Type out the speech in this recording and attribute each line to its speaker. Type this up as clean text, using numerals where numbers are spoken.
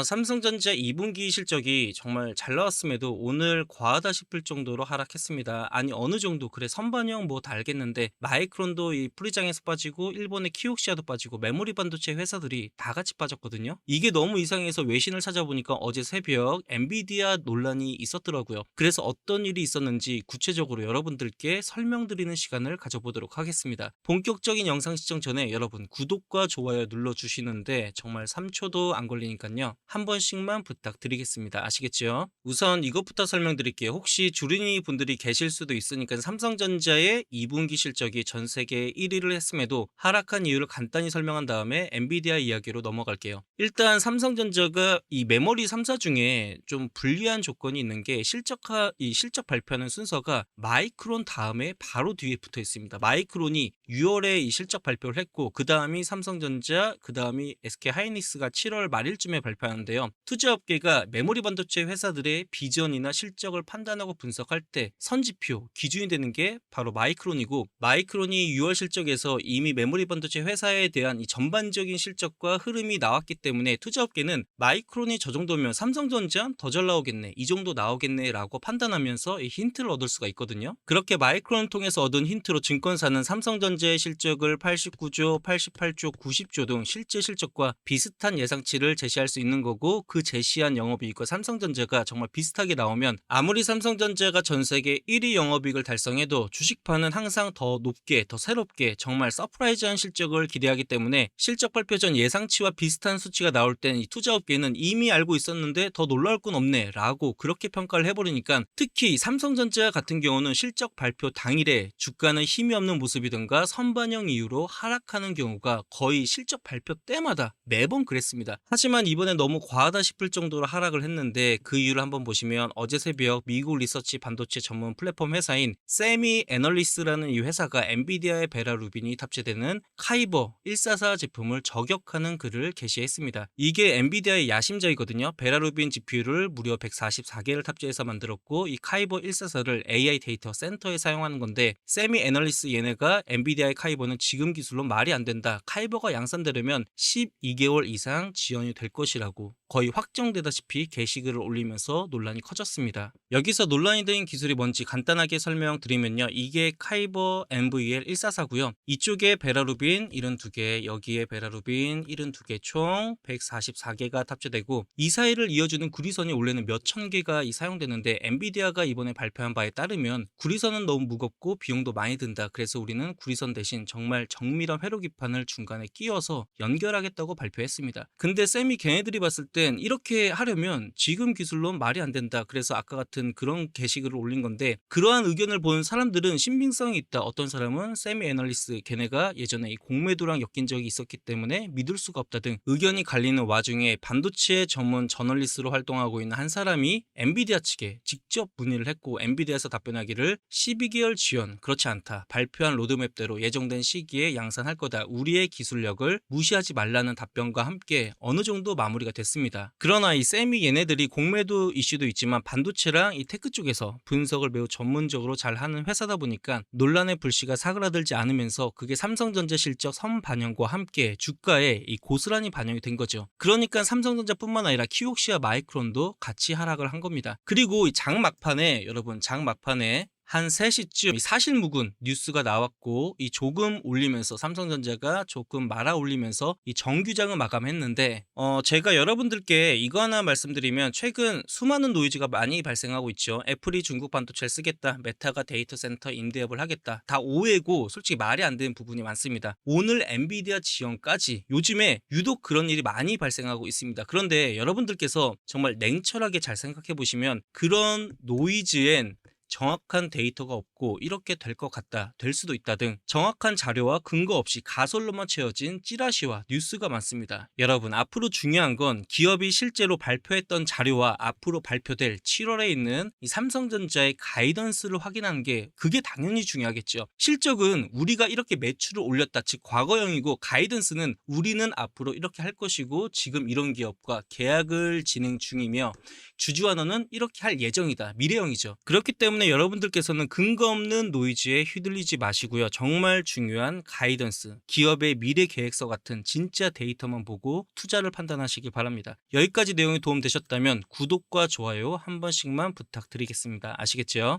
Speaker 1: 삼성전자 2분기 실적이 정말 잘 나왔음에도 오늘 과하다 싶을 정도로 하락했습니다. 아니 어느 정도 그래 선반영 뭐 다 알겠는데 마이크론도 이 프리장에서 빠지고 일본의 키옥시아도 빠지고 메모리 반도체 회사들이 다 같이 빠졌거든요. 이게 너무 이상해서 외신을 찾아보니까 어제 새벽 엔비디아 논란이 있었더라고요. 그래서 어떤 일이 있었는지 구체적으로 여러분들께 설명드리는 시간을 가져보도록 하겠습니다. 본격적인 영상 시청 전에 여러분 구독과 좋아요 눌러주시는데 정말 3초도 안 걸리니까요. 한 번씩만 부탁드리겠습니다. 아시겠죠? 우선 이것부터 설명드릴게요. 혹시 주린이 분들이 계실 수도 있으니까 삼성전자의 2분기 실적이 전 세계 1위를 했음에도 하락한 이유를 간단히 설명한 다음에 엔비디아 이야기로 넘어갈게요. 일단 삼성전자가 이 메모리 3사 중에 좀 불리한 조건이 있는 게 이 실적 발표하는 순서가 마이크론 다음에 바로 뒤에 붙어 있습니다. 마이크론이 6월에 이 실적 발표를 했고 그 다음이 삼성전자, 그 다음이 SK하이닉스가 7월 말일쯤에 발표하는데요. 투자업계가 메모리 반도체 회사들의 비전이나 실적을 판단하고 분석할 때 선지표, 기준이 되는 게 바로 마이크론이고 마이크론이 6월 실적에서 이미 메모리 반도체 회사에 대한 이 전반적인 실적과 흐름이 나왔기 때문에 투자업계는 마이크론이 저 정도면 삼성전자 더 잘 나오겠네, 이 정도 나오겠네 라고 판단하면서 이 힌트를 얻을 수가 있거든요. 그렇게 마이크론을 통해서 얻은 힌트로 증권사는 삼성전자의 실적을 89조, 88조, 90조 등 실제 실적과 비슷한 예상치를 제시할 수 있는 거고, 그 제시한 영업이익과 삼성전자가 정말 비슷하게 나오면 아무리 삼성전자가 전 세계 1위 영업이익을 달성해도 주식판은 항상 더 높게, 더 새롭게 정말 서프라이즈한 실적을 기대하기 때문에 실적 발표 전 예상치와 비슷한 수치가 나올 땐 이 투자업계는 이미 알고 있었는데 더 놀라울 건 없네 라고 그렇게 평가를 해버리니까, 특히 삼성전자 같은 경우는 실적 발표 당일에 주가는 힘이 없는 모습이든가 선반영 이후로 하락하는 경우가 거의 실적 발표 때마다 매번 그랬습니다. 하지만 이번에 너무 과하다 싶을 정도로 하락을 했는데 그 이유를 한번 보시면, 어제 새벽 미국 리서치 반도체 전문 플랫폼 회사인 세미 애널리스라는 이 회사가 엔비디아의 베라 루빈이 탑재되는 카이버 144 제품을 저격하는 글을 게시했습니다. 이게 엔비디아의 야심작이거든요. 베라 루빈 GPU를 무려 144개를 탑재해서 만들었고 이 카이버 144를 AI 데이터 센터에 사용하는 건데, 세미 애널리스 얘네가 엔비디아의 카이버는 지금 기술로 말이 안 된다, 카이버가 양산되려면 12개월 이상 지연이 될 것이라고 거의 확정되다시피 게시글을 올리면서 논란이 커졌습니다. 여기서 논란이 된 기술이 뭔지 간단하게 설명드리면요, 이게 카이버 NVL 144고요. 이쪽에 베라루빈 72개, 여기에 베라루빈 72개, 총 144개가 탑재되고 이 사이를 이어주는 구리선이 원래는 몇천 개가 사용되는데, 엔비디아가 이번에 발표한 바에 따르면 구리선은 너무 무겁고 비용도 많이 든다, 그래서 우리는 구리선 대신 정말 정밀한 회로기판을 중간에 끼워서 연결하겠다고 발표했습니다. 근데 쌤이 걔네들이 봤을 땐 이렇게 하려면 지금 기술로는 말이 안 된다, 그래서 아까 같은 그런 게시글을 올린 건데, 그러한 의견을 본 사람들은 신빙성이 있다, 어떤 사람은 세미 애널리스트 걔네가 예전에 이 공매도랑 엮인 적이 있었기 때문에 믿을 수가 없다 등 의견이 갈리는 와중에 반도체 전문 저널리스트로 활동하고 있는 한 사람이 엔비디아 측에 직접 문의를 했고, 엔비디아에서 답변하기를 12개월 지연 그렇지 않다, 발표한 로드맵대로 예정된 시기에 양산할 거다, 우리의 기술력을 무시하지 말라는 답변과 함께 어느 정도 마무리가 됐습니다. 그러나 이 쌤이 얘네들이 공매도 이슈도 있지만 반도체랑 이 테크 쪽에서 분석을 매우 전문적으로 잘 하는 회사다 보니까 논란의 불씨가 사그라들지 않으면서 그게 삼성전자 실적 선반영과 함께 주가에 이 고스란히 반영이 된 거죠. 그러니까 삼성전자뿐만 아니라 키옥시와 마이크론도 같이 하락을 한 겁니다. 그리고 이 장 막판에 여러분, 장 막판에 한 3시쯤 사실무근 뉴스가 나왔고, 이 조금 올리면서 삼성전자가 조금 말아 올리면서 이 정규장을 마감했는데, 제가 여러분들께 이거 하나 말씀드리면, 최근 수많은 노이즈가 많이 발생하고 있죠. 애플이 중국 반도체를 쓰겠다, 메타가 데이터 센터 임대업을 하겠다, 다 오해고 솔직히 말이 안 되는 부분이 많습니다. 오늘 엔비디아 지연까지 요즘에 유독 그런 일이 많이 발생하고 있습니다. 그런데 여러분들께서 정말 냉철하게 잘 생각해 보시면, 그런 노이즈엔 정확한 데이터가 없고 이렇게 될 것 같다, 될 수도 있다 등 정확한 자료와 근거 없이 가설로만 채워진 찌라시와 뉴스가 많습니다. 여러분, 앞으로 중요한 건 기업이 실제로 발표했던 자료와 앞으로 발표될 7월에 있는 이 삼성전자의 가이던스를 확인하는 게, 그게 당연히 중요하겠죠. 실적은 우리가 이렇게 매출을 올렸다, 즉 과거형이고, 가이던스는 우리는 앞으로 이렇게 할 것이고 지금 이런 기업과 계약을 진행 중이며 주주환원은 이렇게 할 예정이다, 미래형이죠. 그렇기 때문에 때문에 여러분들께서는 근거 없는 노이즈에 휘둘리지 마시고요. 정말 중요한 가이던스, 기업의 미래 계획서 같은 진짜 데이터만 보고 투자를 판단하시기 바랍니다. 여기까지 내용이 도움되셨다면 구독과 좋아요 한 번씩만 부탁드리겠습니다. 아시겠죠?